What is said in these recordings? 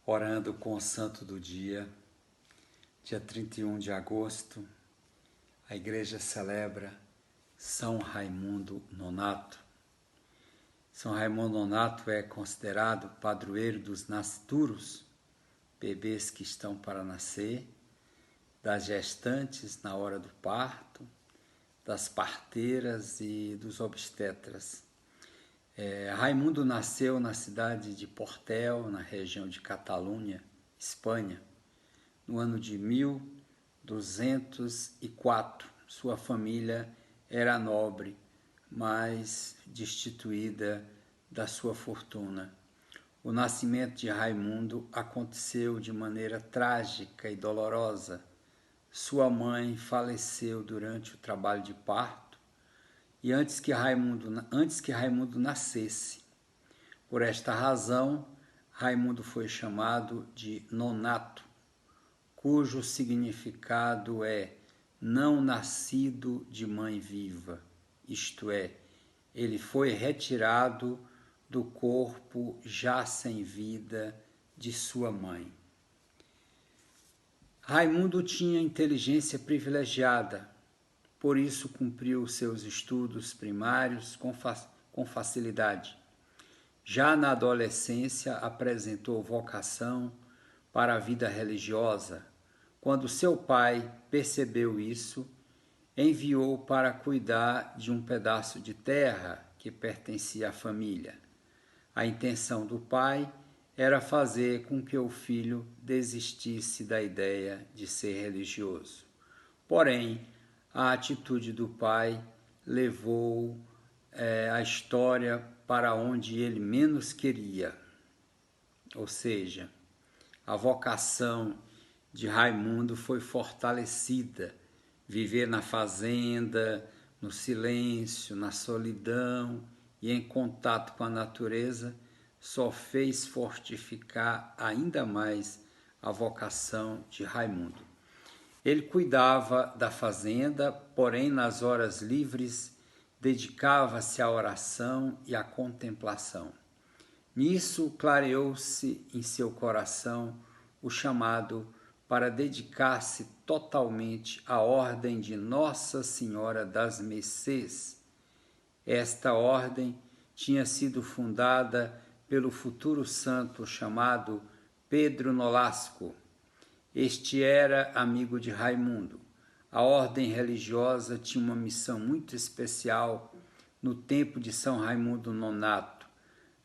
Orando com o Santo do Dia, dia 31 de agosto, a Igreja celebra São Raimundo Nonato. São Raimundo Nonato é considerado padroeiro dos nascituros, bebês que estão para nascer, das gestantes na hora do parto, das parteiras e dos obstetras. Raimundo nasceu na cidade de Portel, na região de Catalunha, Espanha, no ano de 1204. Sua família era nobre, mas destituída da sua fortuna. O nascimento de Raimundo aconteceu de maneira trágica e dolorosa. Sua mãe faleceu durante o trabalho de parto, e antes que Raimundo nascesse. Por esta razão, Raimundo foi chamado de Nonato, cujo significado é não nascido de mãe viva, isto é, ele foi retirado do corpo já sem vida de sua mãe. Raimundo tinha inteligência privilegiada, por isso cumpriu seus estudos primários com facilidade. Já na adolescência apresentou vocação para a vida religiosa. Quando seu pai percebeu isso, enviou para cuidar de um pedaço de terra que pertencia à família. A intenção do pai era fazer com que o filho desistisse da ideia de ser religioso. Porém, a atitude do pai levou a história para onde ele menos queria. Ou seja, a vocação de Raimundo foi fortalecida. Viver na fazenda, no silêncio, na solidão e em contato com a natureza só fez fortificar ainda mais a vocação de Raimundo. Ele cuidava da fazenda, porém nas horas livres dedicava-se à oração e à contemplação. Nisso clareou-se em seu coração o chamado para dedicar-se totalmente à ordem de Nossa Senhora das Mercês. Esta ordem tinha sido fundada pelo futuro santo chamado Pedro Nolasco. Este era amigo de Raimundo. A ordem religiosa tinha uma missão muito especial no tempo de São Raimundo Nonato: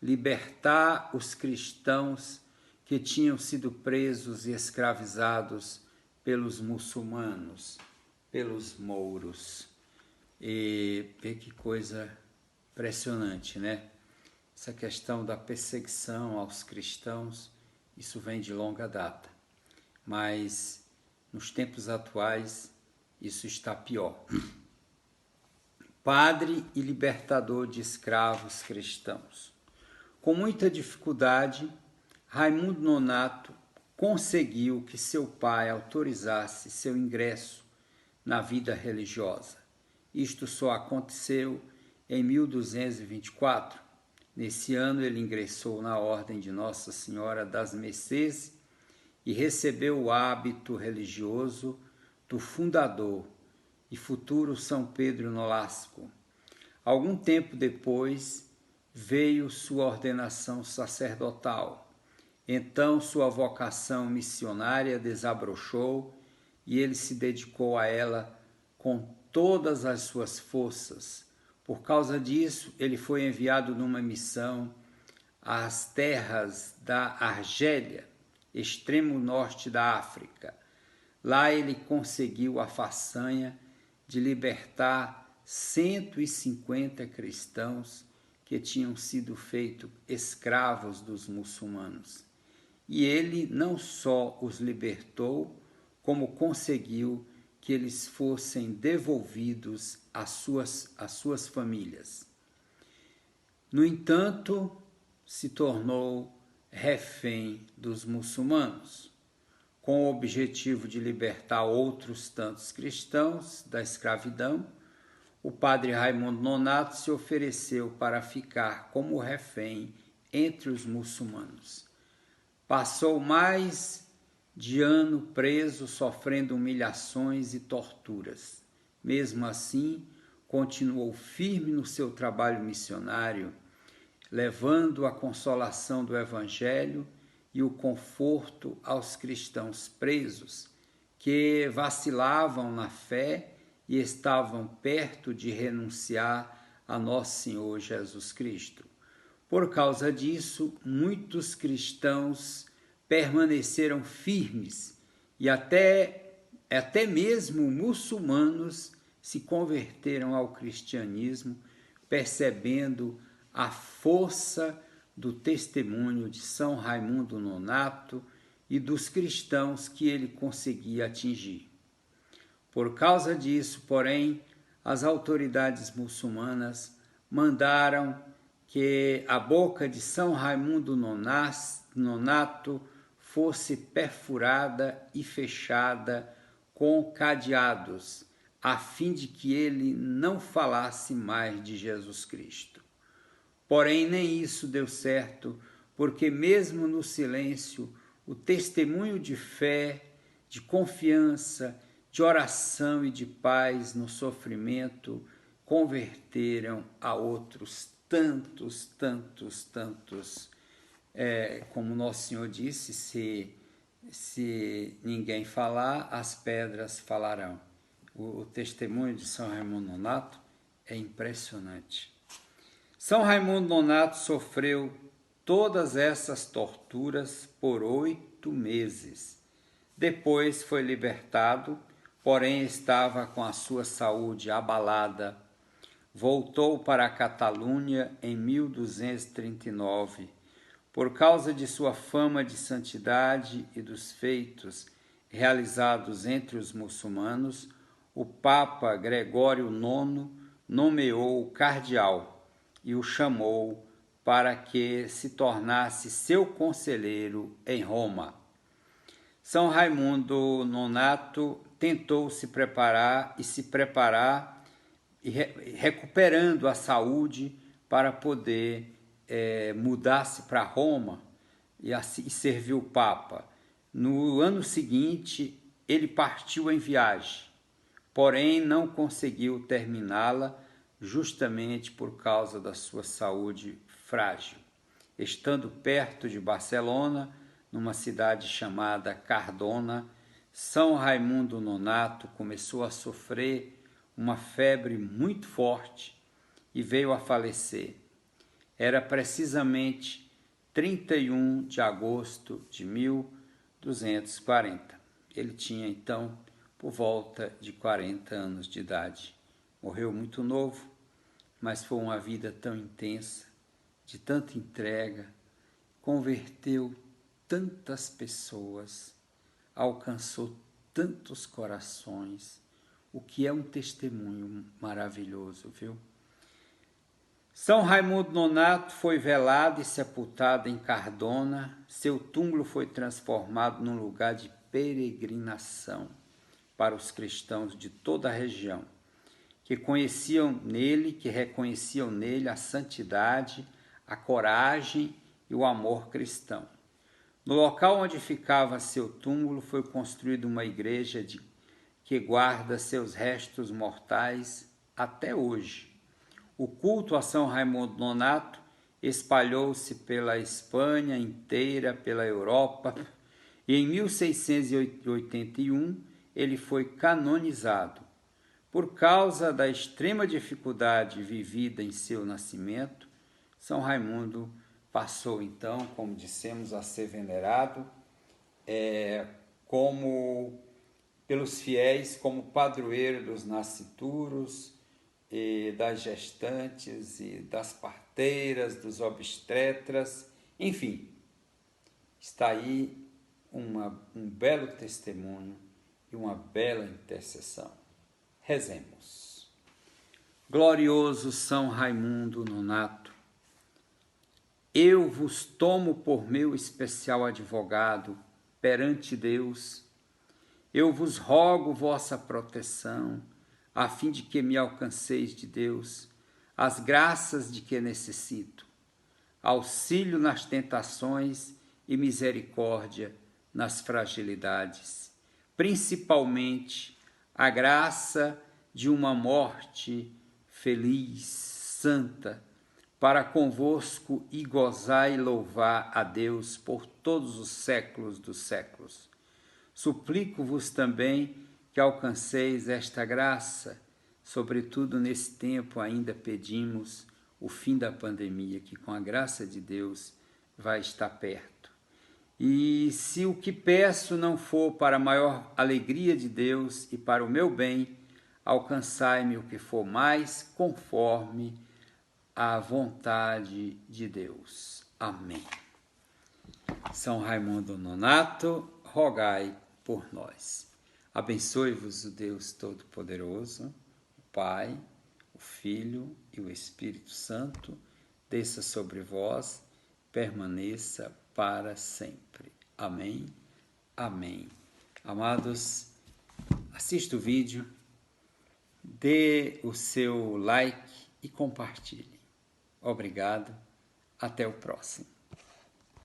libertar os cristãos que tinham sido presos e escravizados pelos muçulmanos, pelos mouros. E vê que coisa impressionante, né? Essa questão da perseguição aos cristãos, isso vem de longa data. Mas nos tempos atuais isso está pior. Padre e libertador de escravos cristãos. Com muita dificuldade, Raimundo Nonato conseguiu que seu pai autorizasse seu ingresso na vida religiosa. Isto só aconteceu em 1224. Nesse ano ele ingressou na Ordem de Nossa Senhora das Mercês e recebeu o hábito religioso do fundador e futuro São Pedro Nolasco. Algum tempo depois veio sua ordenação sacerdotal. Então sua vocação missionária desabrochou e ele se dedicou a ela com todas as suas forças. Por causa disso, ele foi enviado numa missão às terras da Argélia, extremo norte da África. Lá ele conseguiu a façanha de libertar 150 cristãos que tinham sido feitos escravos dos muçulmanos. E ele não só os libertou, como conseguiu que eles fossem devolvidos às suas famílias. No entanto, se tornou refém dos muçulmanos, com o objetivo de libertar outros tantos cristãos da escravidão. O padre Raimundo Nonato se ofereceu para ficar como refém entre os muçulmanos. Passou mais de ano preso, sofrendo humilhações e torturas. Mesmo assim, continuou firme no seu trabalho missionário, levando a consolação do Evangelho e o conforto aos cristãos presos, que vacilavam na fé e estavam perto de renunciar a nosso Senhor Jesus Cristo. Por causa disso, muitos cristãos permaneceram firmes e até mesmo muçulmanos se converteram ao cristianismo, percebendo a força do testemunho de São Raimundo Nonato e dos cristãos que ele conseguia atingir. Por causa disso, porém, as autoridades muçulmanas mandaram que a boca de São Raimundo Nonato fosse perfurada e fechada com cadeados, a fim de que ele não falasse mais de Jesus Cristo. Porém, nem isso deu certo, porque mesmo no silêncio, o testemunho de fé, de confiança, de oração e de paz no sofrimento converteram a outros tantos, como Nosso Senhor disse, se ninguém falar, as pedras falarão. O testemunho de São Raimundo Nonato é impressionante. São Raimundo Nonato sofreu todas essas torturas por 8 meses. Depois foi libertado, porém estava com a sua saúde abalada. Voltou para a Catalunha em 1239. Por causa de sua fama de santidade e dos feitos realizados entre os muçulmanos, o Papa Gregório IX nomeou-o cardeal e o chamou para que se tornasse seu conselheiro em Roma. São Raimundo Nonato tentou se preparar, recuperando a saúde para poder mudar-se para Roma e servir o Papa. No ano seguinte, ele partiu em viagem, porém não conseguiu terminá-la justamente por causa da sua saúde frágil. Estando perto de Barcelona, numa cidade chamada Cardona, São Raimundo Nonato começou a sofrer uma febre muito forte e veio a falecer. Era precisamente 31 de agosto de 1240. Ele tinha então por volta de 40 anos de idade. Morreu muito novo, mas foi uma vida tão intensa, de tanta entrega, converteu tantas pessoas, alcançou tantos corações, o que é um testemunho maravilhoso, viu? São Raimundo Nonato foi velado e sepultado em Cardona. Seu túmulo foi transformado num lugar de peregrinação para os cristãos de toda a região, que reconheciam nele a santidade, a coragem e o amor cristão. No local onde ficava seu túmulo foi construída uma igreja que guarda seus restos mortais até hoje. O culto a São Raimundo Nonato espalhou-se pela Espanha inteira, pela Europa, e em 1681 ele foi canonizado. Por causa da extrema dificuldade vivida em seu nascimento, São Raimundo passou então, como dissemos, a ser venerado pelos fiéis como padroeiro dos nascituros, e das gestantes e das parteiras, dos obstetras, enfim, está aí um belo testemunho e uma bela intercessão. Rezemos. Glorioso São Raimundo Nonato, eu vos tomo por meu especial advogado perante Deus, eu vos rogo vossa proteção, a fim de que me alcanceis de Deus as graças de que necessito, auxílio nas tentações e misericórdia nas fragilidades, principalmente a graça de uma morte feliz, santa, para convosco e gozar e louvar a Deus por todos os séculos dos séculos. Suplico-vos também que alcanceis esta graça, sobretudo nesse tempo ainda pedimos o fim da pandemia, que com a graça de Deus vai estar perto. E se o que peço não for para a maior alegria de Deus e para o meu bem, alcançai-me o que for mais conforme a vontade de Deus. Amém. São Raimundo Nonato, rogai por nós. Abençoe-vos o Deus Todo-Poderoso, o Pai, o Filho e o Espírito Santo, desça sobre vós, permaneça para sempre. Amém. Amém. Amados, assista o vídeo, dê o seu like e compartilhe. Obrigado. Até o próximo.